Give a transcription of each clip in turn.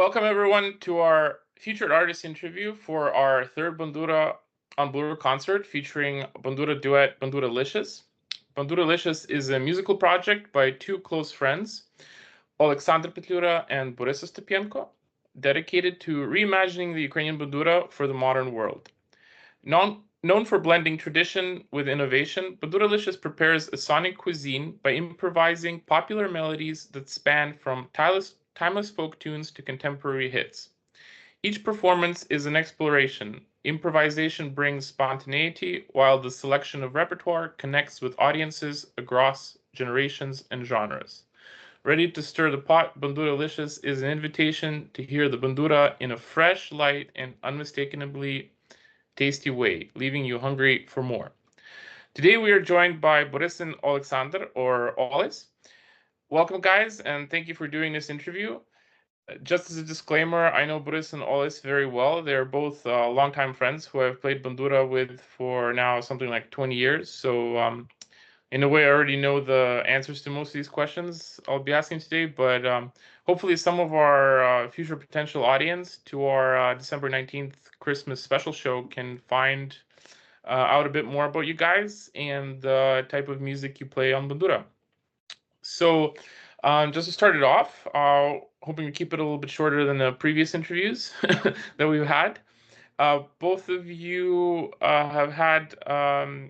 welcome everyone to our featured artist interview for our third Bandura on Bloor concert featuring Bandura duet Banduralicious. Banduralicious is a musical project by two close friends, Oleksander Petlura and Borys Ostapienko, dedicated to reimagining the Ukrainian bandura for the modern world. Known for blending tradition with innovation, Banduralicious prepares a sonic cuisine by improvising popular melodies that span from timeless folk tunes to contemporary hits. Each performance is an exploration. Improvisation brings spontaneity, while the selection of repertoire connects with audiences across generations and genres. Ready to stir the pot, Banduralicious is an invitation to hear the bandura in a fresh, light, and unmistakably tasty way, leaving you hungry for more. Today we are joined by Borys and Oleksander, or Oles. Welcome, guys, and thank you for doing this interview. Just as a disclaimer, I know Borys and Oles very well. They're both longtime friends who I've played bandura with for now something like 20 years. So in a way, I already know the answers to most of these questions I'll be asking today, but hopefully some of our future potential audience to our December 19th Christmas special show can find out a bit more about you guys and the type of music you play on bandura. So just to start it off, hoping to keep it a little bit shorter than the previous interviews that we've had. Both of you have had, I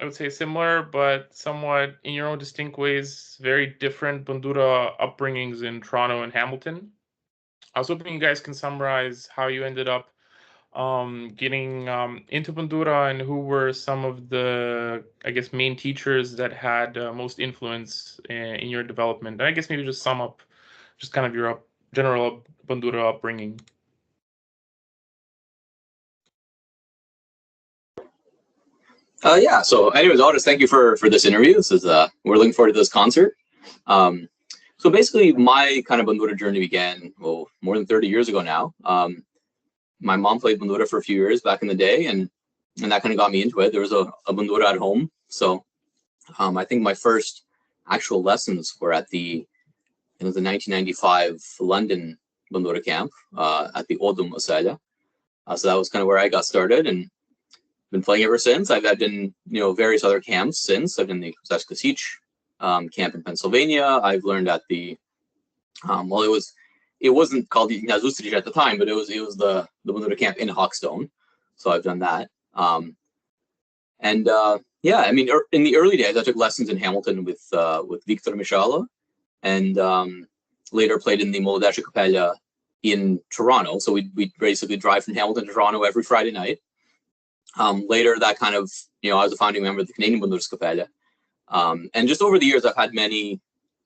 would say, similar but somewhat in your own distinct ways, very different bandura upbringings in Toronto and Hamilton. I was hoping you guys can summarize how you ended up getting into bandura and who were some of the, I guess, main teachers that had most influence in your development. And I guess maybe just sum up just kind of your general bandura upbringing. Yeah. So, anyways, Otis, thank you for this interview. This is we're looking forward to this concert. So basically, my kind of bandura journey began more than 30 years ago now. My mom played bandura for a few years back in the day, and that kind of got me into it. There was a bandura at home, so I think my first actual lessons were at the 1995 London Bandura Camp at the Oles. So that was kind of where I got started, and been playing ever since. I've been various other camps since. I've been the Взяв camp in Pennsylvania. I've learned at the it wasn't called Litnia Zustrich at the time, but it was the Bandura camp in Hawkstone. So I've done that. Yeah, I mean, in the early days, I took lessons in Hamilton with Victor Mishala, and later played in the Melodies Capella in Toronto. So we basically drive from Hamilton to Toronto every Friday night. Later, that kind of, I was a founding member of the Canadian Bandura Capella. And just over the years, I've had many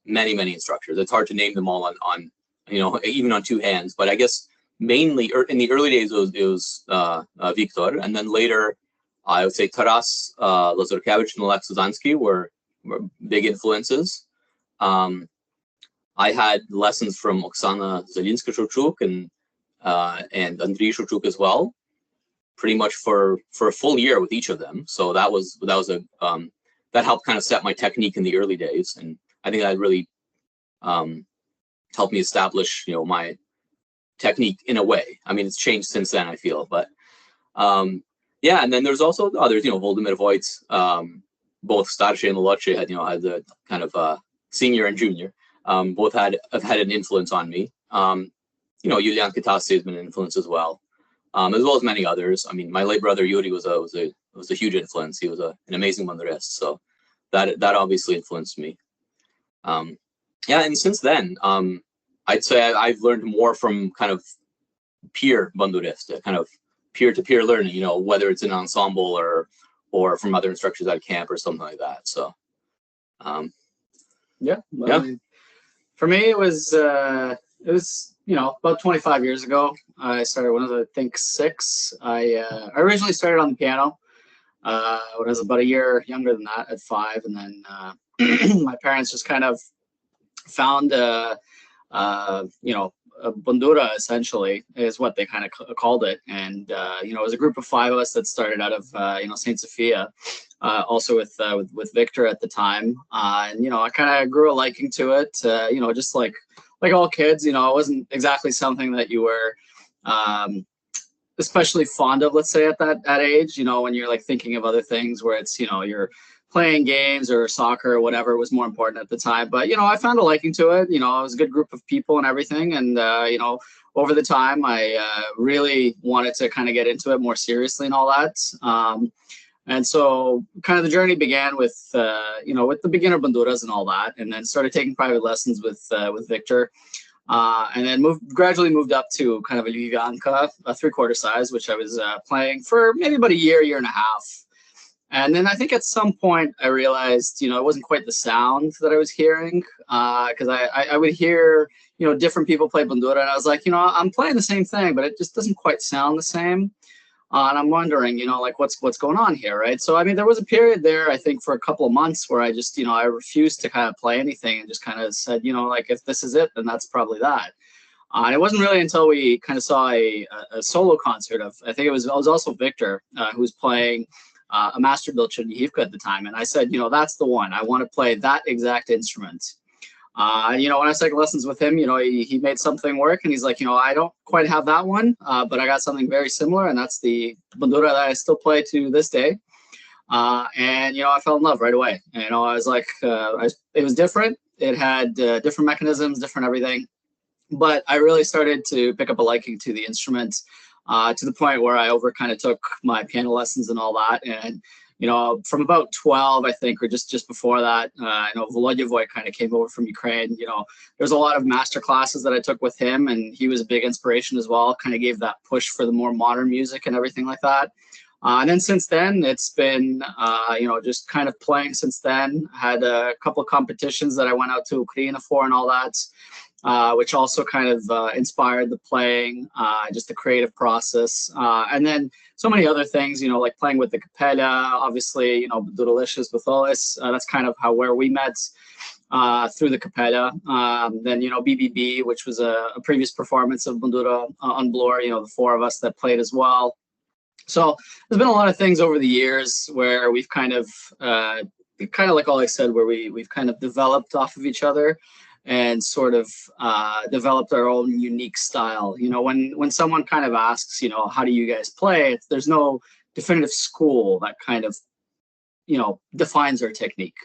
instructors. It's hard to name them all on even on two hands, but I guess mainly in the early days it was Victor, and then later I would say Taras Lazarkevich and Oleks Zansky were big influences. I had lessons from Oksana Zelinska-Shurchuk and Andriy Shurchuk as well, pretty much for a full year with each of them. So that helped kind of set my technique in the early days, and I think that really helped me establish, my technique in a way. I mean, it's changed since then, I feel, but yeah. And then there's also others, Volodymyr Voits, both Starshe and Molodshey had the kind of senior and junior, both have had an influence on me. Yulian Kitase has been an influence as well as many others. I mean, my late brother Yuri was a huge influence. He was an amazing bandurist, so that obviously influenced me. Yeah, and since then, I'd say I've learned more from kind of peer bandurist, kind of peer-to-peer learning, whether it's an ensemble or from other instructors at camp or something like that. So, yeah. For me, it was about 25 years ago. I started when I was, I think, 6. I originally started on the piano when I was about a year younger than that, at 5, and then my parents just kind of found a bandura, essentially, is what they kind of called it. And it was a group of 5 of us that started out of St. Sophia, also with Victor at the time. And I kind of grew a liking to it, just like like all kids, it wasn't exactly something that you were especially fond of, let's say at that age, when you're like thinking of other things where it's, you're playing games or soccer or whatever was more important at the time. But, I found a liking to it. It was a good group of people and everything. And, over the time, I really wanted to kind of get into it more seriously and all that. And so kind of the journey began with, with the beginner banduras and all that, and then started taking private lessons with Victor. And then gradually moved up to kind of a Ljubljanka, a 3/4 size, which I was playing for maybe about a year and a half. And then I think at some point I realized, it wasn't quite the sound that I was hearing, because I would hear, different people play bandura, and I was like, I'm playing the same thing, but it just doesn't quite sound the same. And I'm wondering, like what's going on here, right? So I mean, there was a period there, I think, for a couple of months where I just, I refused to kind of play anything and just kind of said, like if this is it, then that's probably that. And it wasn't really until we kind of saw a solo concert of, I think it was also Victor, who was playing a master built Chernihiv at the time, and I said, that's the one. I want to play that exact instrument. When I was taking lessons with him, he made something work, and he's like, I don't quite have that one, but I got something very similar, and that's the bandura that I still play to this day. And I fell in love right away. I was like, it was different. It had different mechanisms, different everything, but I really started to pick up a liking to the instrument, to the point where I kind of took my piano lessons and all that. And from about 12, I think, or just before that, Volodya kind of came over from Ukraine. There's a lot of master classes that I took with him, and he was a big inspiration as well. Kind of gave that push for the more modern music and everything like that. And then since then, it's been, just kind of playing since then. Had a couple of competitions that I went out to Ukraine for and all that, which also kind of inspired the playing, just the creative process. And then so many other things, like playing with the capella, obviously, Banduralicious with Oles. That's kind of where we met, through the capella. Then, BBB, which was a previous performance of Bandura on Bloor, the four of us that played as well. So there's been a lot of things over the years where we've kind of like all I said, where we've kind of developed off of each other and sort of developed our own unique style. When someone kind of asks, how do you guys play? There's no definitive school that kind of, defines our technique.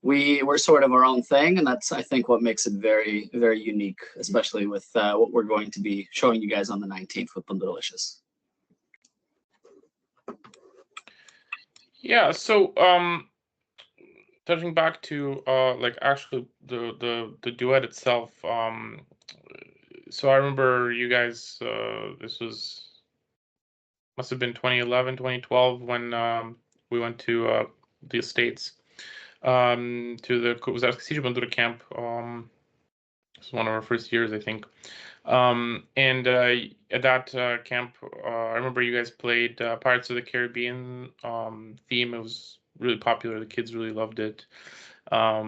We're sort of our own thing, and that's, I think, what makes it very, very unique, especially with what we're going to be showing you guys on the 19th with Banduralicious. Yeah, so touching back to like actually the duet itself, so I remember you guys, this must have been 2011, 2012 when we went to the States, to the Взяв Bandura Camp. It was one of our first years, I think. And at that camp, I remember you guys played Pirates of the Caribbean theme. It was really popular. The kids really loved it at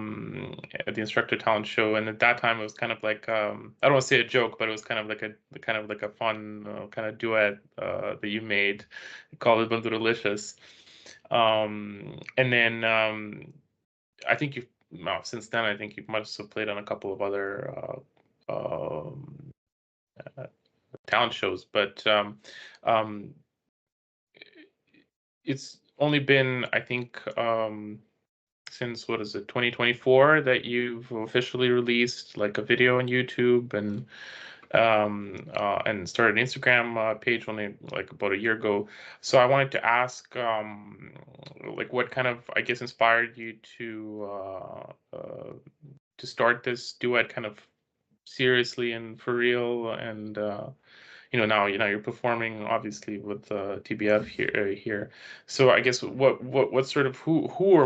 the instructor talent show. And at that time, it was kind of like, I don't want to say a joke, but it was kind of like a fun kind of duet that you made. You called it Banduralicious. And then I think since then, I think you must have played on a couple of other talent shows, but it's only been, I think, since 2024 that you've officially released like a video on YouTube and started an Instagram page only like about a year ago. So I wanted to ask, like, what kind of, I guess, inspired you to start this duet kind of seriously and for real, and now you're performing obviously with TBF here. So I guess what sort of who or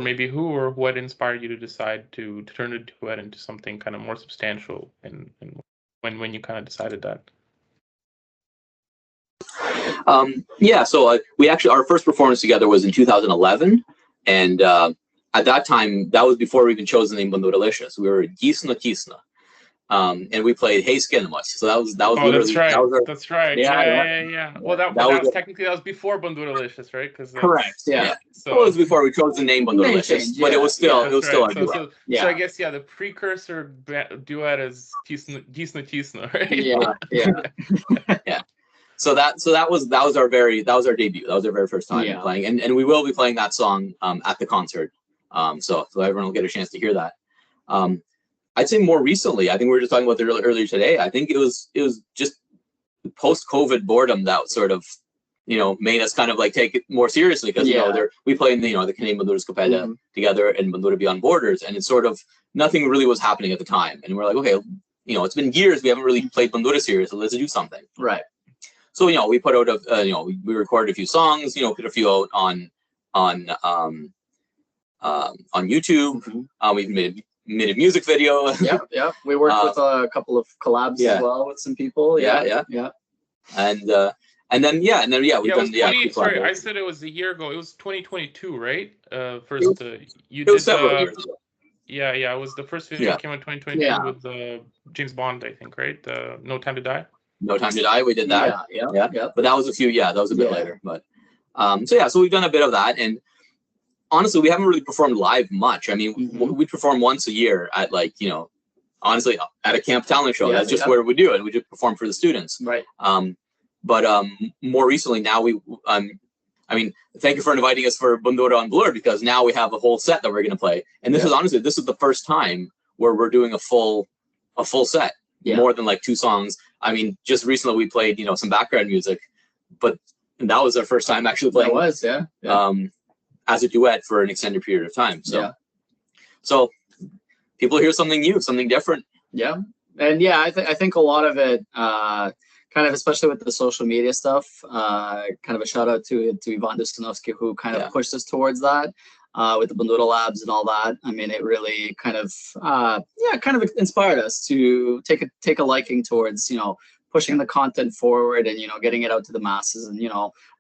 what inspired you to decide to turn a duet into something kind of more substantial, and when you kind of decided that? Yeah, so we actually, our first performance together was in 2011, and at that time, that was before we even chose the name Banduralicious. We were Tisna. and we played Hey Skinamos. So that was Oh, literally that's right. that was our, That's right. Yeah, Yeah. Well, that was technically that was before Banduralicious, right? Because correct. Yeah. So it was before we chose the name Banduralicious, but it was still our duet. So I guess the precursor duet is Tisno, right? Yeah. So that was our debut. That was our very first time playing, and we will be playing that song at the concert. So everyone will get a chance to hear that. I'd say more recently, I think we were just talking about it earlier today. I think it was just post-COVID boredom that sort of, made us kind of like take it more seriously, because we play in the Canadian Bandura Capella together and Bandura Beyond Borders, and it's sort of nothing really was happening at the time, and we're like, okay, it's been years we haven't really played Bandura seriously. Let's do something. Right. So we put out we recorded a few songs, put a few out on YouTube. We made a music video. Yeah. We worked with a couple of collabs as well with some people. Yeah. And then we've done sorry, I said it was a year ago. It was 2022, right? You did several years ago. Yeah, it was the first video that came out in 2022 with James Bond, I think, right? No Time to Die. No Time to Die. We did that. Yeah. But that was a bit later. But so we've done a bit of that, and honestly, we haven't really performed live much. I mean, we perform once a year at honestly, at a camp talent show. That's just where we do it. We just perform for the students. Right. But more recently, now thank you for inviting us for Bandura on Bloor, because now we have a whole set that we're going to play. And this is the first time where we're doing a full set, more than like 2 songs. I mean, just recently we played, some background music, but that was our first time actually playing. It was, as a duet for an extended period of time. So people hear something new, something different. Yeah. And I think a lot of it, kind of, especially with the social media stuff, kind of a shout out to Ivan Dustanovsky, who kind of pushed us towards that, with the Bandura Labs and all that. I mean, it really kind of inspired us to take a liking towards, pushing the content forward and, getting it out to the masses, and,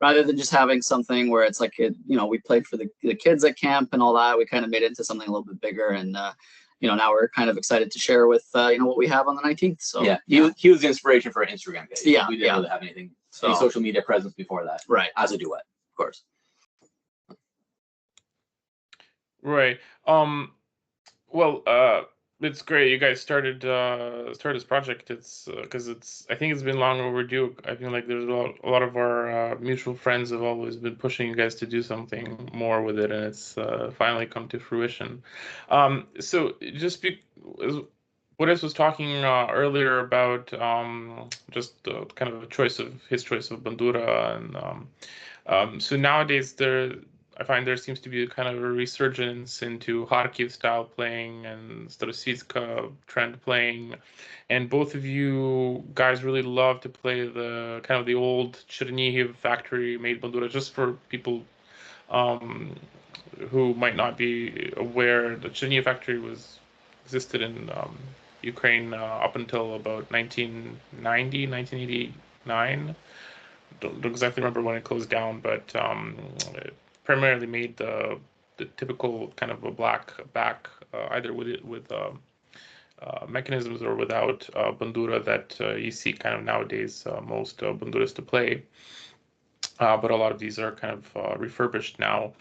rather than just having something where it's like, we played for the kids at camp and all that, we kind of made it into something a little bit bigger. And, now we're kind of excited to share with, what we have on the 19th. So he was the inspiration for our Instagram page. Yeah. We didn't really have any social media presence before that. Right. As a duet, of course. Right. It's great you guys started this project. It's because I think it's been long overdue. I feel like there's a lot of our mutual friends have always been pushing you guys to do something more with it, and it's finally come to fruition. So just Borys was talking earlier about just kind of his choice of Bandura, and so nowadays I find there seems to be kind of a resurgence into Kharkiv style playing and Starosvitska trend playing, and both of you guys really love to play the kind of the old Chernihiv factory made Bandura. Just for people who might not be aware, the Chernihiv factory existed in Ukraine up until about 1990, 1989. Don't exactly remember when it closed down, but it primarily made the typical kind of a black back, either with mechanisms or without bandura that you see kind of nowadays most banduras to play. But a lot of these are kind of refurbished now.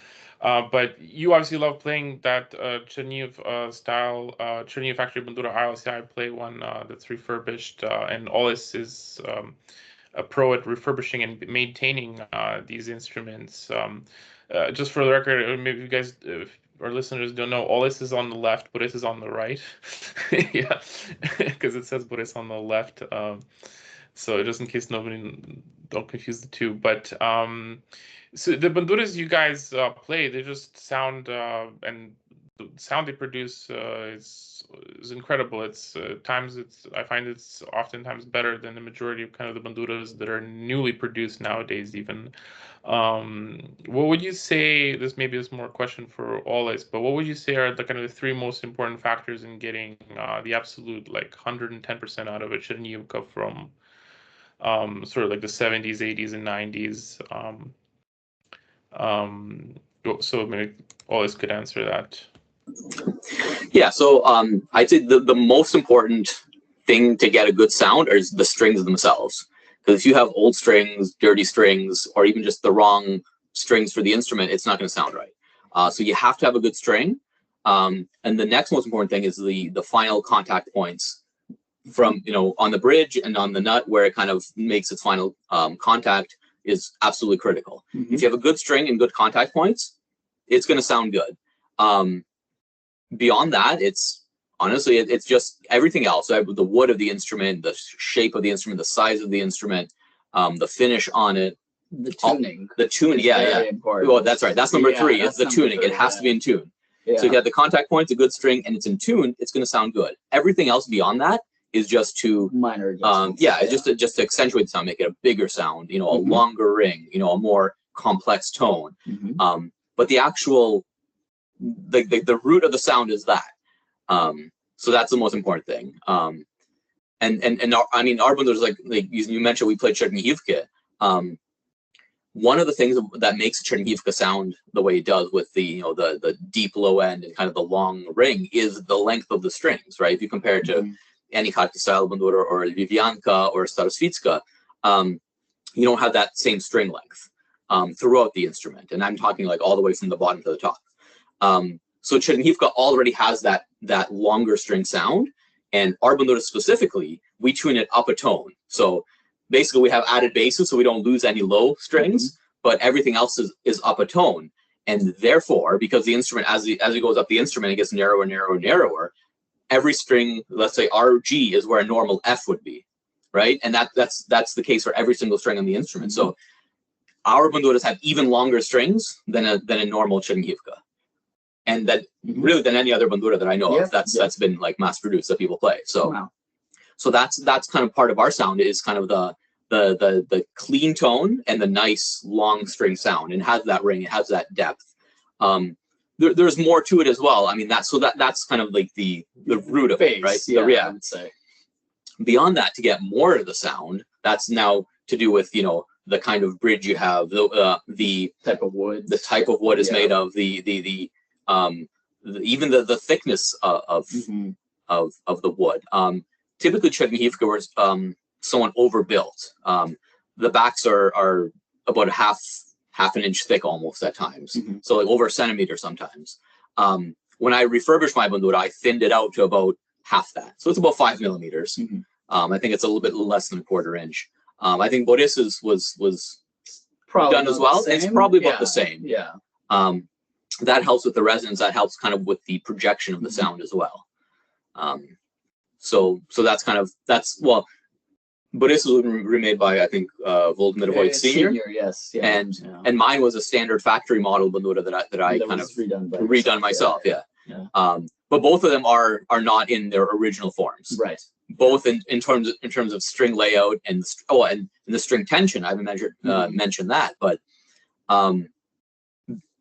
But you obviously love playing that Chernihiv style, Chernihiv factory bandura. I play one that's refurbished, and Oles is a pro at refurbishing and maintaining these instruments. Just for the record, maybe you guys, if our listeners don't know, Oles is on the left, Borys is on the right. Yeah, because it says Borys on the left. So just in case nobody, don't confuse the two. But so the banduras you guys play, they just sound, and the sound they produce is incredible. I find it's oftentimes better than the majority of kind of the banduras that are newly produced nowadays even. What would you say, this maybe is more a question for Oles, but what would you say are the kind of the 3 most important factors in getting the absolute like 110% out of a Chernihiv from sort of like the 70s, 80s, and 90s? So maybe Oles could answer that. Yeah, so I'd say the most important thing to get a good sound is the strings themselves. Because if you have old strings, dirty strings, or even just the wrong strings for the instrument, it's not going to sound right. So you have to have a good string. And the next most important thing is the final contact points from, on the bridge and on the nut where it kind of makes its final contact is absolutely critical. If you have a good string and good contact points, it's going to sound good. Beyond that, honestly, it's just everything else. So the wood of the instrument, the shape of the instrument, the size of the instrument, the finish on it. The tuning. The tuning, yeah. Important. Well, that's right. That's number 3. It's the tuning. It has to be in tune. Yeah. So if you have the contact points, a good string, and it's in tune, it's going to sound good. Everything else beyond that is just to minor just to accentuate the sound, make it a bigger sound, a longer ring, a more complex tone. But the actual the root of the sound is that. So that's the most important thing. And our bandura, like you mentioned, we played Chernihiv-made. One of the things that makes Chernihiv-made sound the way it does with the the deep low end and kind of the long ring is the length of the strings, right? If you compare it to any Kharkiv style bandura or Lvivianka or Starosvitska, you don't have that same string length throughout the instrument, and I'm talking like all the way from the bottom to the top. So Chernihiv-made already has that longer string sound, and our bandura specifically, we tune it up a tone. So basically, we have added basses, so we don't lose any low strings, but everything else is up a tone. And therefore, because the instrument, as it goes up the instrument, it gets narrower, narrower, narrower. Every string, let's say our G, is where a normal F would be, right? And that's the case for every single string on the instrument. So our banduras have even longer strings than a normal Chernihiv-made. And that really than any other bandura that I know of that's been like mass produced that people play. So so that's kind of part of our sound is kind of the clean tone and the nice long string sound, and it has that ring, it has that depth. There's more to it as well. I mean that's kind of like the root of it, right? Yeah, I would say. Beyond that, to get more of the sound, that's now to do with the kind of bridge you have, the type of wood. The type of wood is made of, even the thickness of the wood. Typically, Chernihiv-made was somewhat overbuilt. The backs are about half an inch thick almost at times, so like over a centimeter sometimes. When I refurbished my bandura, I thinned it out to about half that, so it's about 5 millimeters. I think it's a little bit less than a quarter inch. I think Borys's was probably done as well. It's probably about the same. Yeah. That helps with the resonance. That helps kind of with the projection of the sound as well. So that's Borys was remade by I think Volodymyr Voigt Senior. Yes. Yeah. And mine was a standard factory model bandura that I kind of redone myself. Yeah. But both of them are not in their original forms. Right. Both in terms of string layout and the string tension. I haven't mentioned that, but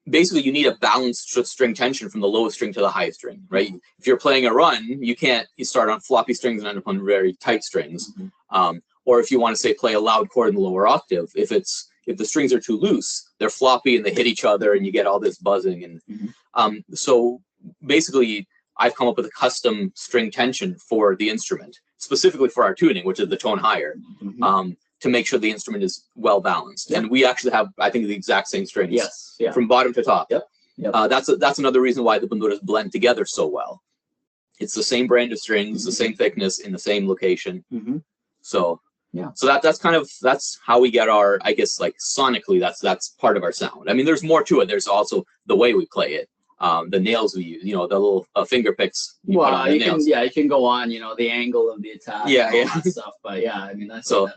basically you need a balanced string tension from the lowest string to the highest string, right? If you're playing a run, you start on floppy strings and end up on very tight strings. Or if you want to say play a loud chord in the lower octave, if the strings are too loose, they're floppy and they hit each other and you get all this buzzing. And so basically I've come up with a custom string tension for the instrument, specifically for our tuning, which is the tone higher, to make sure the instrument is well balanced. And we actually have, I think, the exact same strings from bottom to top. That's another reason why the banduras blend together so well. It's the same brand of strings, the same thickness in the same location. So that's how we get our, I guess, like sonically, that's part of our sound. I mean, there's more to it. There's also the way we play it. The nails we use, the little finger picks. You can go on, the angle of the attack, all that stuff. But yeah, I mean, that's so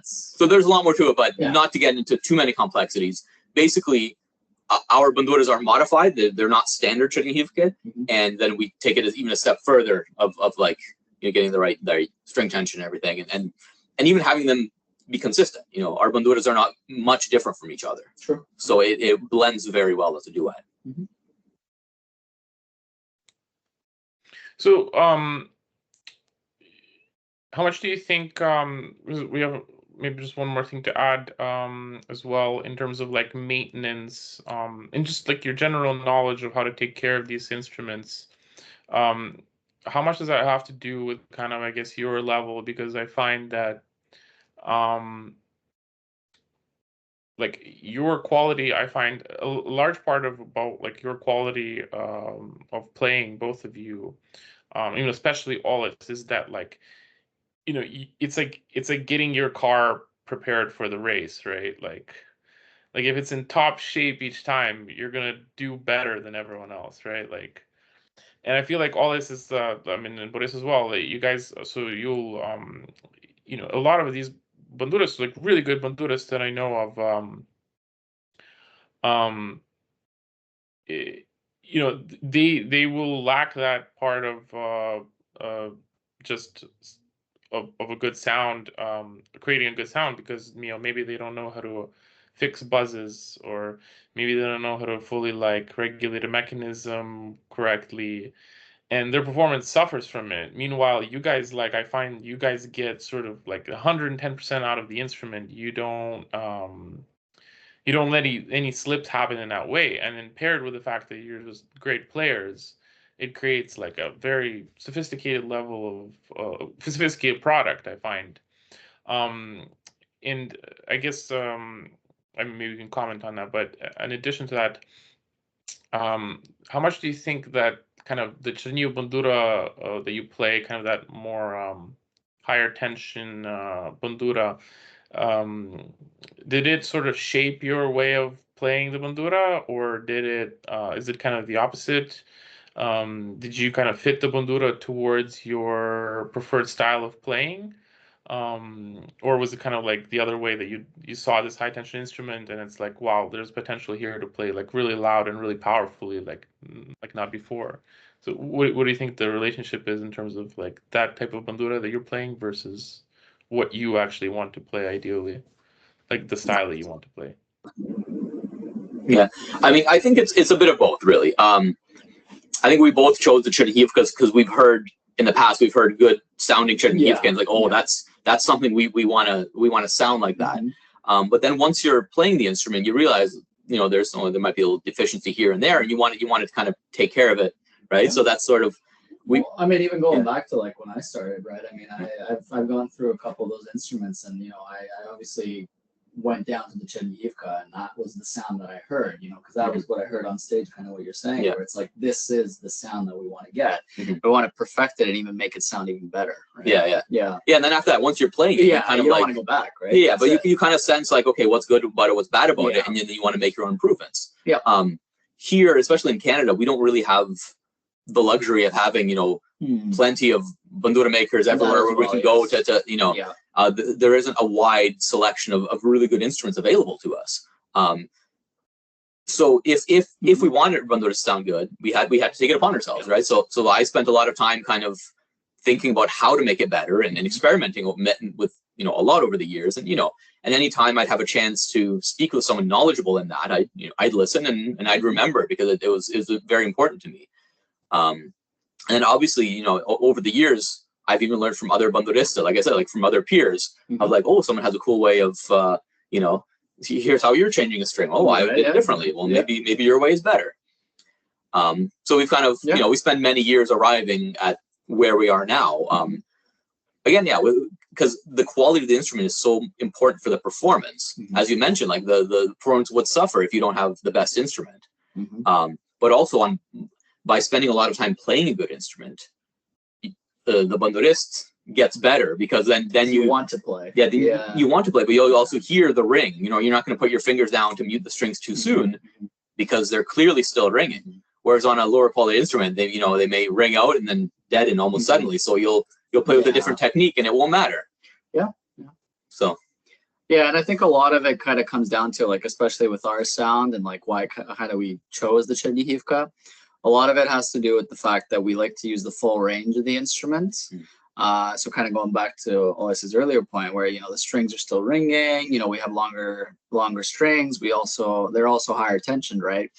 there's a lot more to it, but not to get into too many complexities. Basically, our banduras are modified; they're not standard Chernihiv-made, and then we take it as even a step further of like getting the right string tension and everything, and even having them be consistent. Our banduras are not much different from each other. Sure. So it blends very well as a duet. So, how much do you think, we have maybe just one more thing to add as well in terms of like maintenance and just like your general knowledge of how to take care of these instruments. how much does that have to do with kind of, I guess, your level? Because I find that like your quality, I find a large part of about like your quality of playing, both of you, especially Oles, is that like, it's like getting your car prepared for the race, right? Like if it's in top shape each time, you're gonna do better than everyone else, right? Like, and I feel like all this is, I mean, and Borys as well. Like you guys, so you'll, a lot of these banduras, like really good banduras that I know of, they will lack that part of just of a good sound, creating a good sound, because maybe they don't know how to fix buzzes, or maybe they don't know how to fully like regulate a mechanism correctly, and their performance suffers from it. Meanwhile, you guys, like, I find you guys get sort of like 110% out of the instrument. You don't let any slips happen in that way, and then paired with the fact that you're just great players, it creates like a very sophisticated level of sophisticated product, I find. And I guess I mean, maybe you can comment on that, but in addition to that, how much do you think that kind of the Chernihiv bandura that you play, kind of that more higher tension bandura, did it sort of shape your way of playing the bandura, or is it kind of the opposite? Did you kind of fit the bandura towards your preferred style of playing? Or was it kind of like the other way, that you saw this high tension instrument and it's like, wow, there's potential here to play like really loud and really powerfully, like not before? So what do you think the relationship is in terms of like that type of bandura that you're playing versus what you actually want to play ideally, like the style that you want to play? Yeah, I mean, I think it's a bit of both, really. I think we both chose the Chernihiv because we've heard in the past, we've heard good sounding Chernihiv like, oh, that's something we want to sound like that. But then once you're playing the instrument, you realize, there might be a little deficiency here and there, and you want to kind of take care of it, right? So that's sort of I mean, even going back to like when I started, right? I mean, I've gone through a couple of those instruments, and I obviously went down to the Chernihiv-ka, and that was the sound that I heard, because that was what I heard on stage, kind of what you're saying, where it's like, this is the sound that we want to get. We want to perfect it and even make it sound even better. Right? Yeah. And then after that, once you're playing it, you kind of don't want to go back, right? Yeah, but you kind of sense like, okay, what's good about it, what's bad about it, and then you want to make your own improvements. Here, especially in Canada, we don't really have the luxury of having, plenty of bandura makers everywhere where we can go to there isn't a wide selection of really good instruments available to us. So if we wanted bandura to sound good, we had to take it upon ourselves, right? So I spent a lot of time kind of thinking about how to make it better and experimenting with a lot over the years, and and any time I'd have a chance to speak with someone knowledgeable in that, I'd listen and I'd remember, because it was very important to me. And obviously, over the years, I've even learned from other bandurista, like I said, like from other peers, of like, oh, someone has a cool way of, here's how you're changing a string. Oh, I did it differently. Well, maybe your way is better. So we've kind of, we spend many years arriving at where we are now. Again, because the quality of the instrument is so important for the performance. As you mentioned, like the performance would suffer if you don't have the best instrument. But also by spending a lot of time playing a good instrument, the bandurist gets better, because then you want to play. You want to play, but you'll also hear the ring. You're not going to put your fingers down to mute the strings too soon, because they're clearly still ringing. Whereas on a lower quality instrument, they may ring out and then deaden almost suddenly. So you'll play with a different technique, and it won't matter. So. Yeah, and I think a lot of it kind of comes down to, like, especially with our sound and like why kind of we chose the Chernihiv-ka. A lot of it has to do with the fact that we like to use the full range of the instruments. So kind of going back to Oles's earlier point, where the strings are still ringing. We have longer strings. They're also higher tension, right?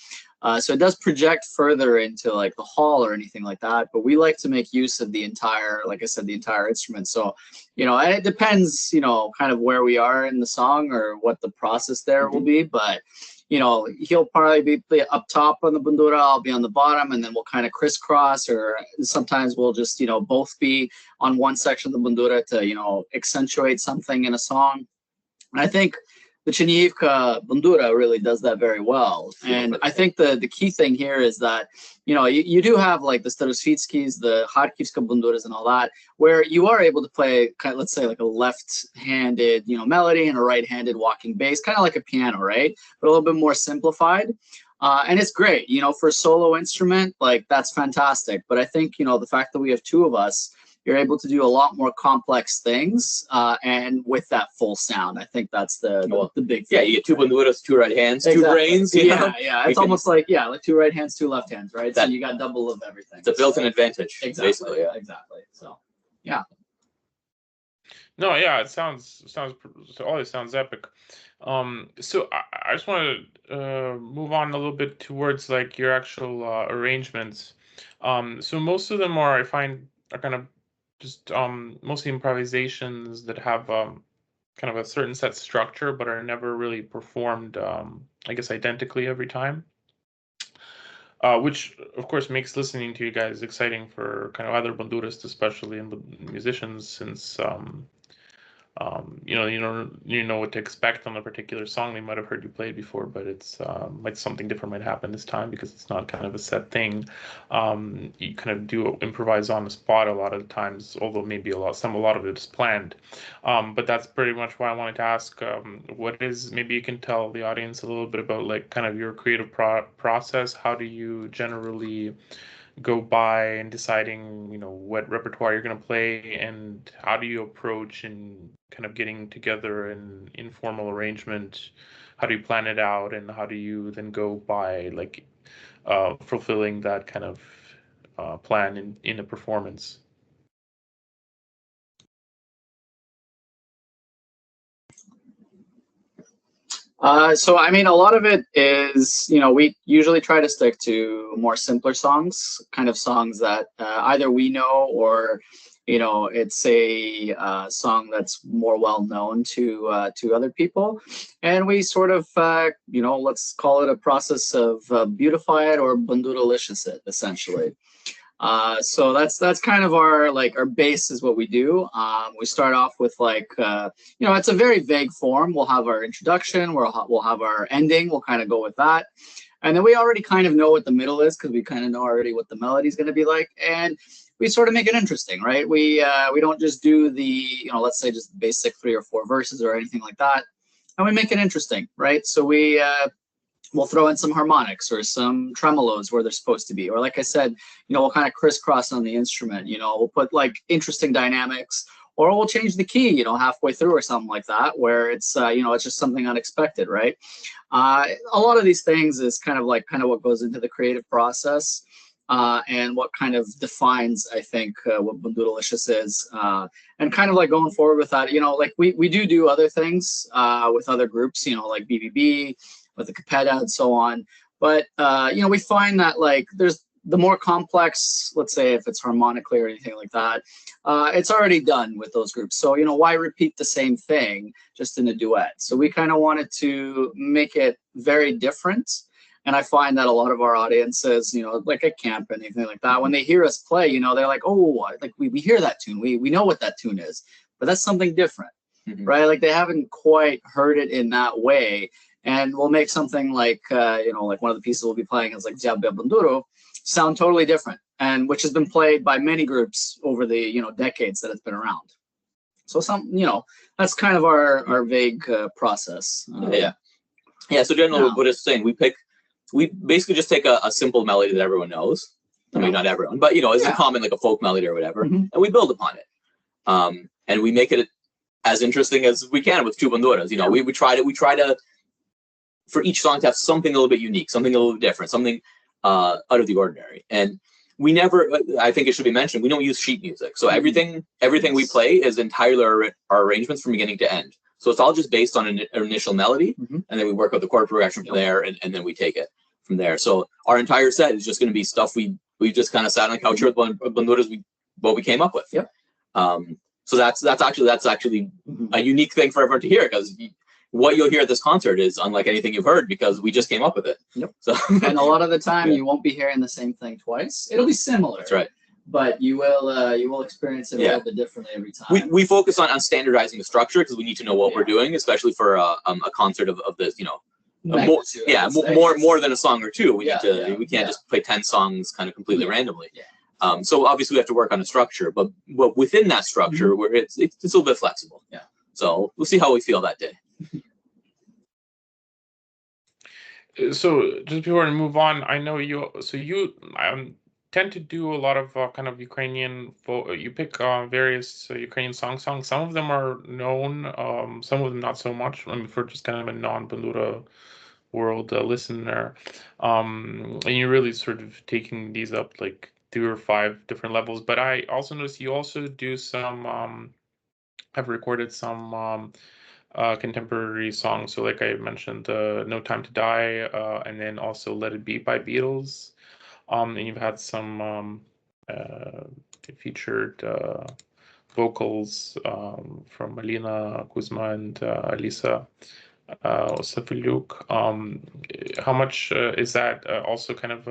So it does project further into like the hall or anything like that. But we like to make use of the entire, like I said, the entire instrument. So and it depends, kind of where we are in the song or what the process there will be. But you know, he'll probably be up top on the bandura, I'll be on the bottom, and then we'll kind of crisscross, or sometimes we'll just, you know, both be on one section of the bandura to, you know, accentuate something in a song. And I think the Chernihiv bandura really does that very well. And I think the key thing here is that, you know, you do have like the Starosvitskys, the Kharkivska banduras and all that, where you are able to play, kind of, let's say, like a left-handed, you know, melody and a right-handed walking bass, kind of like a piano, right? But a little bit more simplified. And it's great, you know, for a solo instrument, like that's fantastic. But I think, you know, the fact that we have two of us, you're able to do a lot more complex things, and with that full sound, I think that's the big thing. Yeah, you get two banduras, two right hands, exactly. Two brains. Yeah. It's almost like like two right hands, two left hands, right? So you got double of everything. It's a built-in advantage. Exactly. Basically, yeah. Exactly. So, yeah. No, yeah, it always sounds epic. So I just want to move on a little bit towards like your actual arrangements. So most of them I find are kind of just mostly improvisations that have kind of a certain set structure, but are never really performed, I guess, identically every time. Which, of course, makes listening to you guys exciting for kind of other bandurists, especially and musicians, since you know what to expect on a particular song. They might have heard you play it before, but it's like something different might happen this time because it's not kind of a set thing. You kind of do improvise on the spot a lot of the times, although maybe a lot of it is planned. But that's pretty much why I wanted to ask, maybe you can tell the audience a little bit about like kind of your creative process. How do you generally go by and deciding, you know, what repertoire you're going to play, and how do you approach and kind of getting together an informal arrangement? How do you plan it out, and how do you then go by like fulfilling that kind of plan in a performance? So, I mean, a lot of it is, you know, we usually try to stick to more simpler songs, kind of songs that either we know or, you know, it's a song that's more well known to other people. And we sort of, you know, let's call it a process of beautify it or banduralicious it, essentially. So that's kind of our base is what we do. We start off with like, you know, it's a very vague form. We'll have our introduction, we'll have our ending, we'll kind of go with that. And then we already kind of know what the middle is because we kind of know already what the melody is going to be like. And we sort of make it interesting, right? We don't just do the, you know, let's say just basic 3 or 4 verses or anything like that. And we make it interesting, right? So we'll throw in some harmonics or some tremolos where they're supposed to be. Or like I said, you know, we'll kind of crisscross on the instrument, you know, we'll put like interesting dynamics, or we'll change the key, you know, halfway through or something like that, where it's, you know, it's just something unexpected, right? A lot of these things is kind of what goes into the creative process and what kind of defines, I think, what Banduralicious is. And kind of like going forward with that, you know, like we do other things with other groups, you know, like BBB, with the capella and so on. But, you know, we find that like there's the more complex, let's say if it's harmonically or anything like that, it's already done with those groups. So, you know, why repeat the same thing just in a duet? So we kind of wanted to make it very different. And I find that a lot of our audiences, you know, like at camp and anything like that, when they hear us play, you know, they're like, oh, like we hear that tune. We know what that tune is, but that's something different, right? Like they haven't quite heard it in that way. And we'll make something like, you know, like one of the pieces we'll be playing is like Взяв banduru, sound totally different, and which has been played by many groups over the, you know, decades that it's been around. So you know, that's kind of our vague process. Yeah. So generally, what it's saying, we basically just take a simple melody that everyone knows. I mean, not everyone, but you know, it's a common like a folk melody or whatever, and we build upon it, and we make it as interesting as we can with two banduras. You know, we try to for each song to have something a little bit unique, something a little different, something out of the ordinary. And we never, I think it should be mentioned, we don't use sheet music. So everything we play is entirely our arrangements from beginning to end. So it's all just based on an initial melody, and then we work out the chord progression from there, and then we take it from there. So our entire set is just going to be stuff we just kind of sat on the couch with banduras, what we came up with. So that's actually a unique thing for everyone to hear, because what you'll hear at this concert is unlike anything you've heard because we just came up with it. Yep. So And a lot of the time, you won't be hearing the same thing twice. It'll be similar. That's right. But you will experience it a little bit differently every time. We focus on standardizing the structure because we need to know what we're doing, especially for a concert of this, more than a song or two. We we can't just play 10 songs kind of completely randomly. So obviously we have to work on a structure, but within that structure, where it's a little bit flexible. Yeah. So we'll see how we feel that day. So just before we move on, I know you tend to do a lot of kind of Ukrainian. You pick various Ukrainian songs. Some of them are known, some of them not so much. I mean, for just kind of a non-Bandura world listener, and you're really sort of taking these up like 3 or 5 different levels. But I also noticed you also do some. Have recorded some contemporary songs. So, like I mentioned, "No Time to Die," and then also "Let It Be" by Beatles. And you've had some featured vocals from Alina Kuzma and Alisa Ostapienko. How much is that also kind of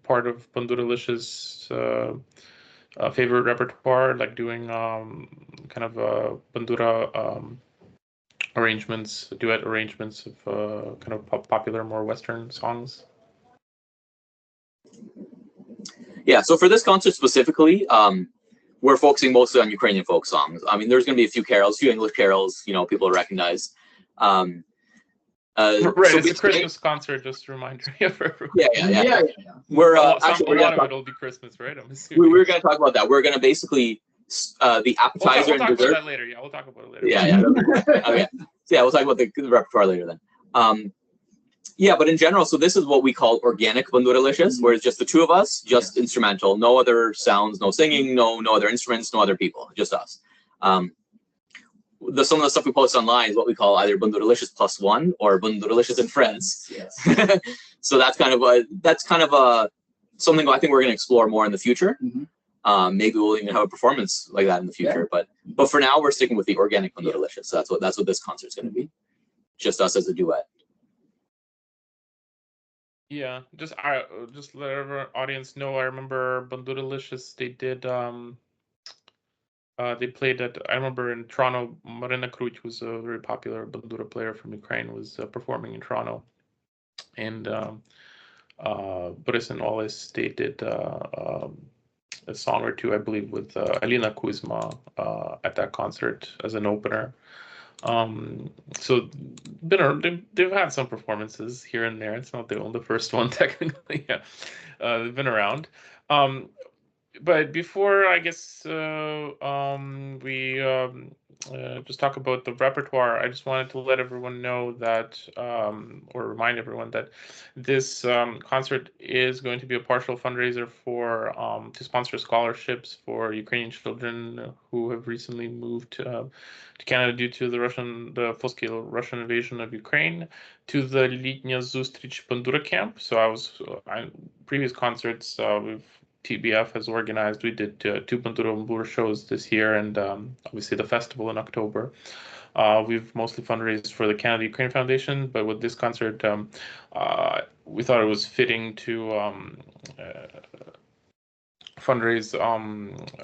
part of Banduralicious' favorite repertoire, like doing kind of Bandura arrangements, duet arrangements of kind of popular, more Western songs? Yeah, so for this concert specifically, we're focusing mostly on Ukrainian folk songs. I mean, there's going to be a few carols, a few English carols, people recognize. Right, so it's a Christmas concert, just a reminder. Yeah. We're actually, a lot of it will be Christmas, right? I'm assuming. We're going to talk about that. We're going to basically the appetizer and dessert. We'll talk about that later. Yeah, we'll talk about it later. Okay. So we'll talk about the repertoire later then. But in general, so this is what we call organic Banduralicious, where it's just the two of us, just instrumental, no other sounds, no singing, no other instruments, no other people, just us. Some of the stuff we post online is what we call either Banduralicious +1 or Banduralicious and Friends. Yes. So that's kind of something I think we're going to explore more in the future. Maybe we'll even have a performance like that in the future. But for now, we're sticking with the organic Banduralicious. So that's what this concert's going to be, just us as a duet. Yeah, just let our audience know. I remember Banduralicious. They did. They played at. I remember in Toronto. Marina Kruch was a very popular Bandura player from Ukraine. Was performing in Toronto, and Borys and Oles. They did a song or two, I believe, with Alina Kuzma at that concert as an opener. So they've had some performances here and there. It's not the first one technically. They've been around. But before I guess we just talk about the repertoire, I just wanted to let everyone know that, or remind everyone that this concert is going to be a partial fundraiser for to sponsor scholarships for Ukrainian children who have recently moved to Canada due to the full-scale Russian invasion of Ukraine, to the Litnia Zustrich Bandura Camp. So previous concerts TBF has organized. We did 2 Bandura and Bloor shows this year, and obviously the festival in October. We've mostly fundraised for the Canada-Ukraine Foundation, but with this concert, we thought it was fitting to fundraise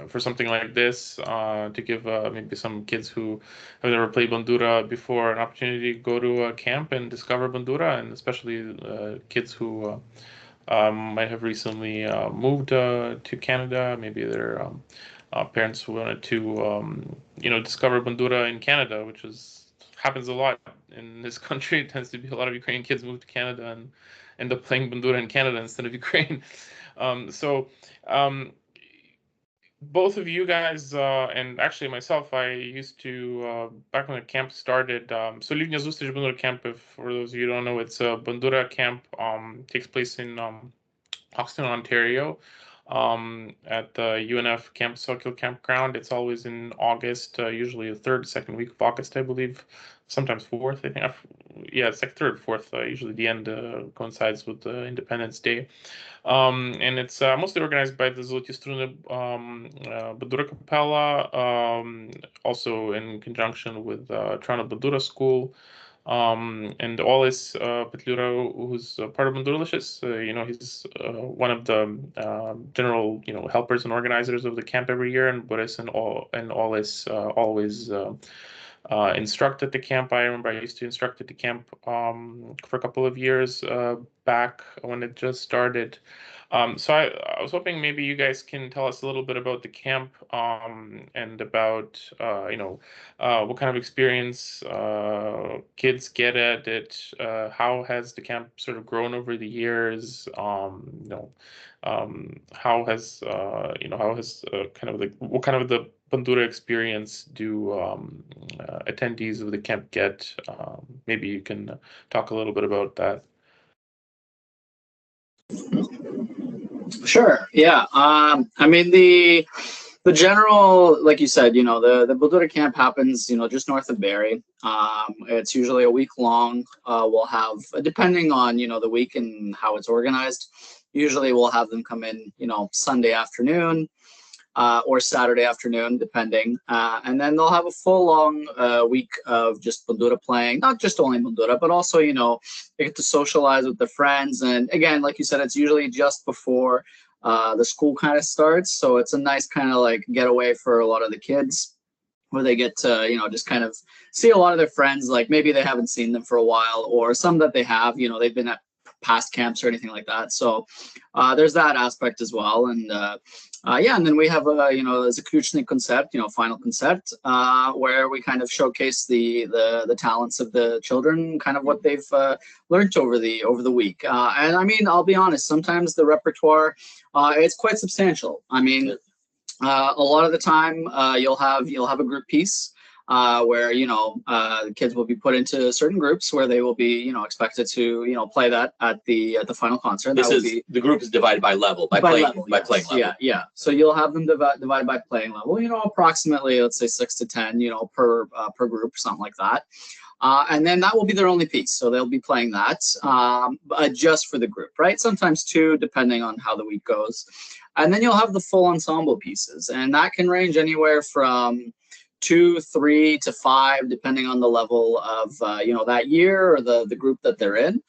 for something like this, to give maybe some kids who have never played Bandura before an opportunity to go to a camp and discover Bandura, and especially kids who might have recently moved to Canada. Maybe their parents wanted to, discover Bandura in Canada, which happens a lot in this country. It tends to be a lot of Ukrainian kids move to Canada and end up playing Bandura in Canada instead of Ukraine. Both of you guys, and actually myself, I used to, back when the camp started, so Litnia Zustrich Bandura Camp, if for those of you who don't know, it's a Bandura camp, takes place in Hoxton, Ontario, at the UNF Circle Campground. It's always in August, usually the second week of August, I believe. sometimes fourth, I think. Yeah, it's like third, fourth. Usually the end coincides with Independence Day. And it's mostly organized by the Zloty Bandura Capella, also in conjunction with Toronto Bandura School. And Oles Petlura, who's part of Banduralicious, he's one of the general, helpers and organizers of the camp every year. And Borys and Oles always instruct at the camp. I remember I used to instruct at the camp for a couple of years back when it just started. So I was hoping maybe you guys can tell us a little bit about the camp and about what kind of experience kids get at it. How has the camp sort of grown over the years? How has what kind of the Bandura experience do attendees of the camp get? Maybe you can talk a little bit about that. Sure. Yeah. I mean, the general, like you said, the Bandura camp happens, just north of Barrie. It's usually a week long. We'll have, depending on, the week and how it's organized, usually we'll have them come in, Sunday afternoon or Saturday afternoon, depending. And then they'll have a full long week of just Bandura playing, not just only Bandura, but also, they get to socialize with their friends. And again, like you said, it's usually just before the school kind of starts. So it's a nice kind of like getaway for a lot of the kids, where they get to, just kind of see a lot of their friends, like maybe they haven't seen them for a while, or some that they have, they've been at past camps or anything like that. So there's that aspect as well. And and then we have a zaključni concert, final concert, where we kind of showcase the talents of the children, kind of what they've learned over the week. And I mean, I'll be honest, sometimes the repertoire it's quite substantial. I mean, a lot of the time you'll have a group piece. Where the kids will be put into certain groups where they will be expected to play that at the final concert. The group is divided by level, by playing level. Yeah. So you'll have them divided by playing level. Approximately, let's say 6 to 10 per group, something like that. And then that will be their only piece. So they'll be playing that just for the group, right? Sometimes 2, depending on how the week goes. And then you'll have the full ensemble pieces, and that can range anywhere from 2, 3 to 5, depending on the level of that year or the group that they're in.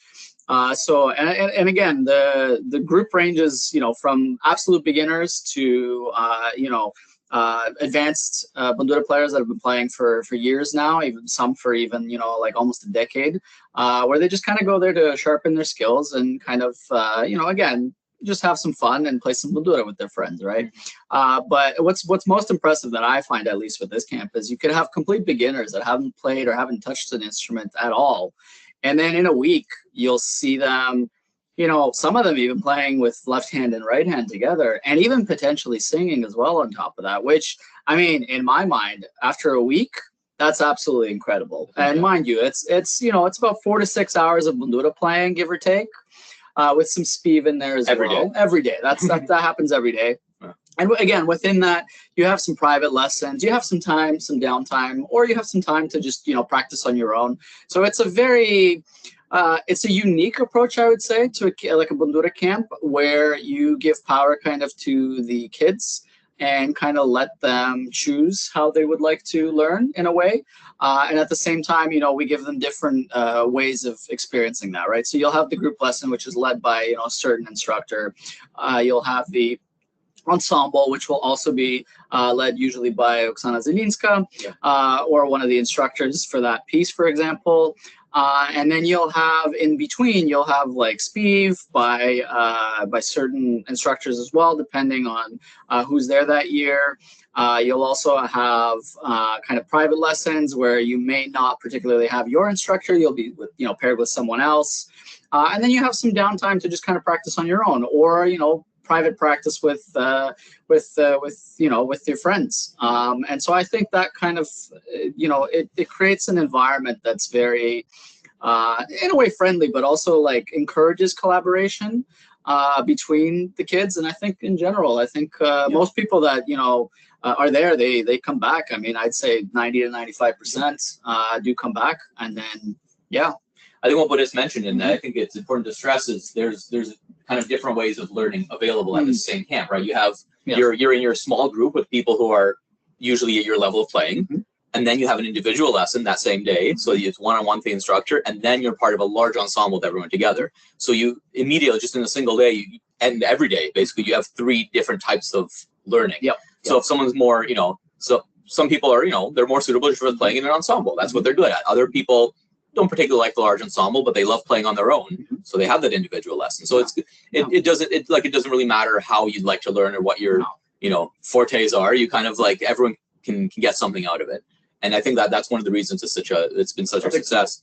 And again, the group ranges from absolute beginners to advanced Bandura players that have been playing for years now, even some for like almost a decade, where they just kind of go there to sharpen their skills and kind of again, just have some fun and play some Bandura with their friends, right? But what's most impressive that I find, at least with this camp, is you could have complete beginners that haven't played or haven't touched an instrument at all, and then in a week you'll see them, some of them even playing with left hand and right hand together, and even potentially singing as well on top of that. Which, I mean, in my mind, after a week, that's absolutely incredible. And mind you, it's about 4 to 6 hours of Bandura playing, give or take. With some spiv in there as well. Every day. That happens every day. Yeah. And again, within that, you have some private lessons, you have some time, some downtime, or you have some time to just, practice on your own. So it's a very, it's a unique approach, I would say, to like a Bandura camp, where you give power kind of to the kids and kind of let them choose how they would like to learn in a way. And at the same time, we give them different ways of experiencing that, right? So you'll have the group lesson, which is led by, a certain instructor. You'll have the ensemble, which will also be led usually by Oksana Zelinska, or one of the instructors for that piece, for example. And then you'll have in between, you'll have like spiv by certain instructors as well, depending on who's there that year. You'll also have kind of private lessons where you may not particularly have your instructor. You'll be paired with someone else. And then you have some downtime to just kind of practice on your own, or private practice with your friends. And so I think that kind of it creates an environment that's very in a way friendly, but also like encourages collaboration. between the kids. And I think in general, I think most people that, you know, are there, they come back. I mean, I'd say 90 to 95% do come back. And then, yeah. I think what Borys mentioned, and I think it's important to stress, is there's kind of different ways of learning available at the same camp, right? You have, you're in your small group with people who are usually at your level of playing. And then you have an individual lesson that same day. So it's one-on-one with the instructor, and then you're part of a large ensemble with everyone together. So you immediately, just in a single day, and every day, basically, you have 3 different types of learning. So if someone's more, you know, so some people are, you know, they're more suitable just for playing in an ensemble. That's what they're good at. Other people don't particularly like the large ensemble, but they love playing on their own. So they have that individual lesson. So it doesn't really matter how you'd like to learn or what your, you know, fortes are. You kind of like, everyone can get something out of it. And I think that's one of the reasons it's been such a success.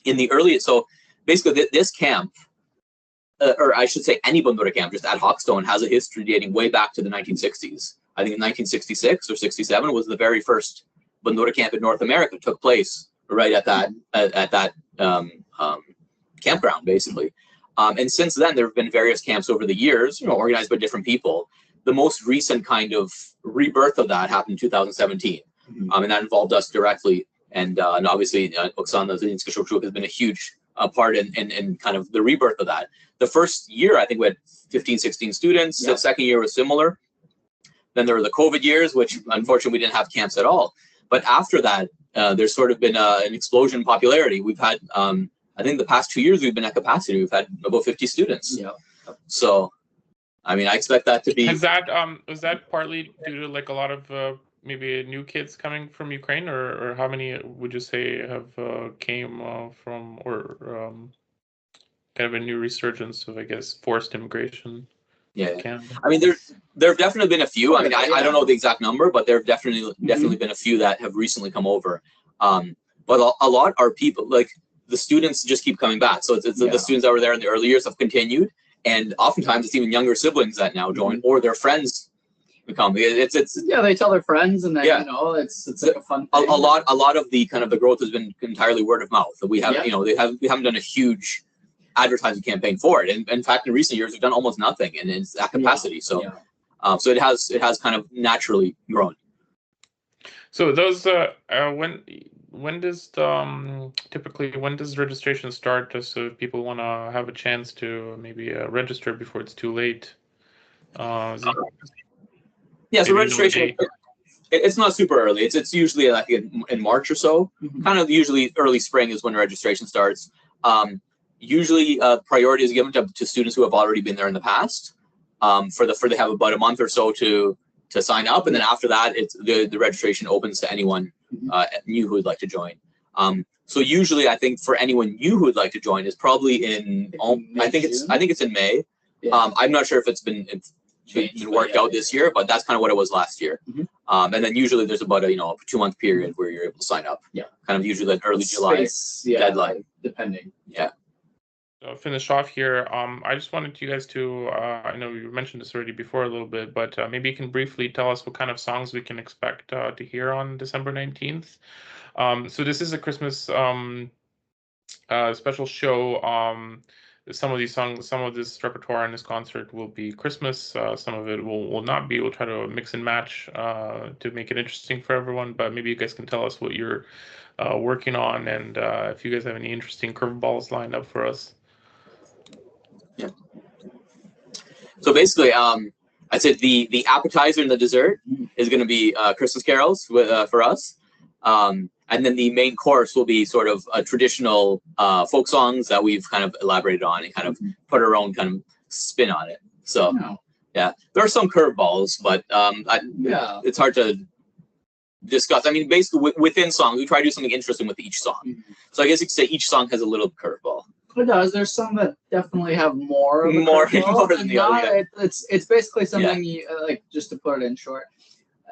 In the early, so basically this camp, or I should say any Bandura camp, just at Hawkstone, has a history dating way back to the 1960s. I think in 1966 or 67 was the very first Bandura camp in North America took place right at that campground, basically. And since then, there have been various camps over the years, you know, organized by different people. The most recent kind of rebirth of that happened in 2017. And that involved us directly. And obviously, Oleksander and Borys has been a huge part in kind of the rebirth of that. The first year, I think we had 15, 16 students. The second year was similar. Then there were the COVID years, which unfortunately we didn't have camps at all. But after that, there's sort of been an explosion in popularity. We've had, I think the past 2 years we've been at capacity. We've had about 50 students. So, I mean, I expect that to be. Is that was that partly due to like a lot of maybe new kids coming from Ukraine, or how many would you say have came from, or kind of a new resurgence of, I guess, forced immigration? I mean, there have definitely been a few. I mean, I don't know the exact number, but there have definitely been a few that have recently come over. But a lot are people, like the students just keep coming back. So it's the students that were there in the early years have continued, and oftentimes it's even younger siblings that now join, or their friends become. It's they tell their friends, and then you know, it's like a fun thing. A lot of the kind of the growth has been entirely word of mouth. We have you know, we haven't done a huge advertising campaign for it, and in fact in recent years we've done almost nothing, and it's at capacity. So so it has kind of naturally grown. So those when does typically when does registration start, just so if people want to have a chance to maybe register before it's too late? So registration, it's not super early. It's usually like in March or so. Kind of usually early spring is when registration starts. Usually priority is given to students who have already been there in the past. They have about a month or so to sign up, and then after that, it's the registration opens to anyone new who would like to join. So usually, I think for anyone new who would like to join is probably in I think it's in May. I'm not sure if it's been worked out this year, but that's kind of what it was last year. And then usually there's about a 2-month period where you're able to sign up. Kind of usually an early July deadline, depending. Finish off here. I just wanted you guys to, I know you mentioned this already before a little bit, but maybe you can briefly tell us what kind of songs we can expect to hear on December 19th. So this is a Christmas special show. Some of these songs, some of this repertoire in this concert will be Christmas. Some of it will not be. We'll try to mix and match to make it interesting for everyone. But maybe you guys can tell us what you're working on, and if you guys have any interesting curveballs lined up for us. So basically, I'd say the appetizer and the dessert is going to be Christmas carols for us. And then the main course will be sort of traditional folk songs that we've kind of elaborated on and kind of put our own kind of spin on it. So, there are some curveballs, but it's hard to discuss. I mean, basically within songs, we try to do something interesting with each song. So I guess you could say each song has a little curveball. It does. There's some that definitely have more of a curveball than the other. It's basically something you, like, just to put it in short,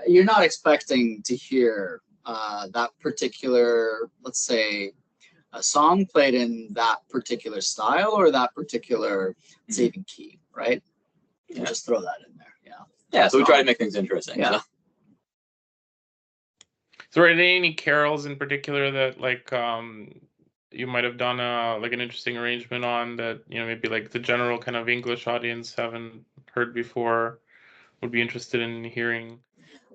you're not expecting to hear that particular, let's say, a song played in that particular style or that particular even key, right? You just throw that in there. So we try to make things interesting. So are there any carols in particular that, like, you might have done like an interesting arrangement on that, maybe like the general kind of English audience haven't heard before, would be interested in hearing.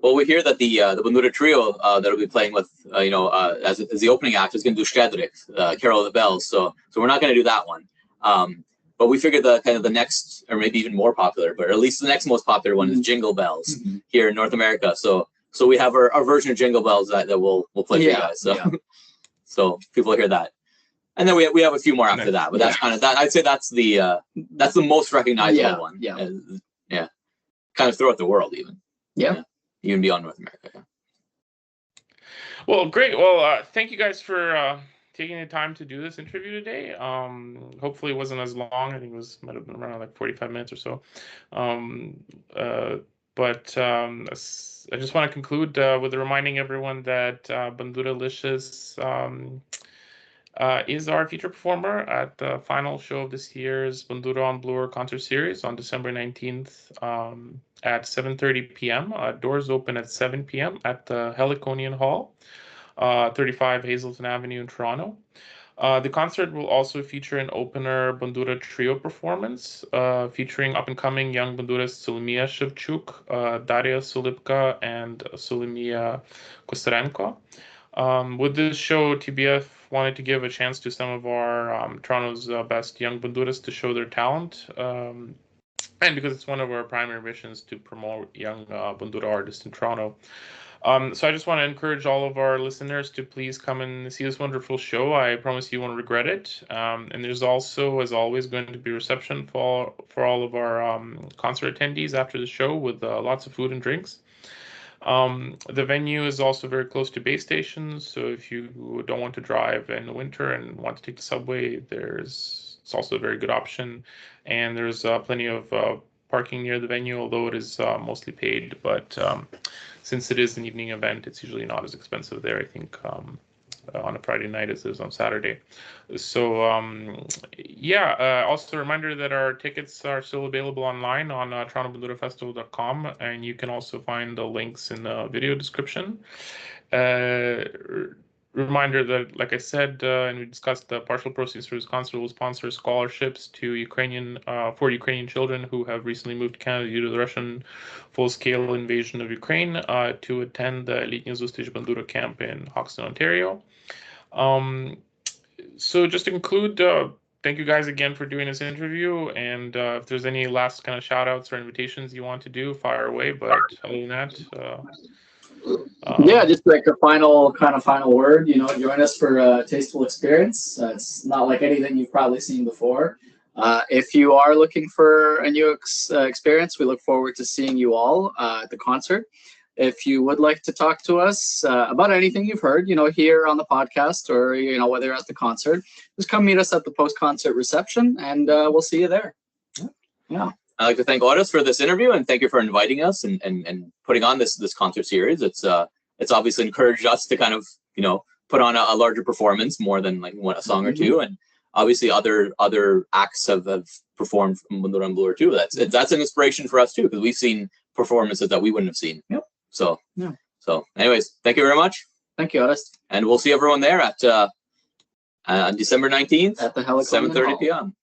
Well, we hear that the Bandura trio that'll be playing with, as the opening act is going to do Shchedrik, Carol of the Bells. So we're not going to do that one. But we figured the kind of the next, or maybe even more popular, but at least the next most popular one is Jingle Bells here in North America. So we have our version of Jingle Bells that we'll play for you guys. So so people will hear that. And then we have a few more after that, but that's kind of that. I'd say that's the most recognizable one. Yeah, kind of throughout the world, even. Even beyond North America. Well, great. Well, thank you guys for taking the time to do this interview today. Hopefully, it wasn't as long. I think it might have been around like 45 minutes or so. But I just want to conclude with reminding everyone that Banduralicious is our feature performer at the final show of this year's Bandura on Bloor concert series on December 19th at 7:30 p.m. Doors open at 7 p.m. at the Heliconian Hall, 35 Hazelton Avenue in Toronto. The concert will also feature an opener Bandura trio performance featuring up-and-coming young Bandurists Solomia Shevchuk, Daria Solipka, and Solomia Kostarenko. With this show, TBF wanted to give a chance to some of our Toronto's best young Bandurists to show their talent. And because it's one of our primary missions to promote young Bandura artists in Toronto. So I just want to encourage all of our listeners to please come and see this wonderful show. I promise you won't regret it. And there's also, as always, going to be a reception for all of our concert attendees after the show with lots of food and drinks. The venue is also very close to base stations, so if you don't want to drive in the winter and want to take the subway, it's also a very good option. And there's plenty of parking near the venue, although it is mostly paid. But since it is an evening event, it's usually not as expensive there, I think, on a Friday night as it is on Saturday. So also a reminder that our tickets are still available online on TorontoBanduraFestival.com, and you can also find the links in the video description. Reminder that, like I said, and we discussed, the partial proceeds for this concert will sponsor scholarships to Ukrainian children who have recently moved to Canada due to the Russian full-scale invasion of Ukraine to attend the Litnia Zustrich Bandura Camp in Hoxton, Ontario. So just to conclude, thank you guys again for doing this interview. And if there's any last kind of shout outs or invitations you want to do, fire away. But other than that, just like a final word, join us for a tasteful experience. It's not like anything you've probably seen before. If you are looking for a new experience, we look forward to seeing you all at the concert. If you would like to talk to us about anything you've heard, here on the podcast or, whether you're at the concert, just come meet us at the post-concert reception and we'll see you there. Yeah. I'd like to thank Orest for this interview and thank you for inviting us and putting on this concert series. It's obviously encouraged us to kind of, put on a larger performance more than like a song or two. And obviously other acts have performed from Bandura and Bloor too. That's an inspiration for us too, because we've seen performances that we wouldn't have seen. Yep. So anyways, thank you very much. Thank you, Orest. And we'll see everyone there at on December 19th at the Heliconian 7:30 p.m.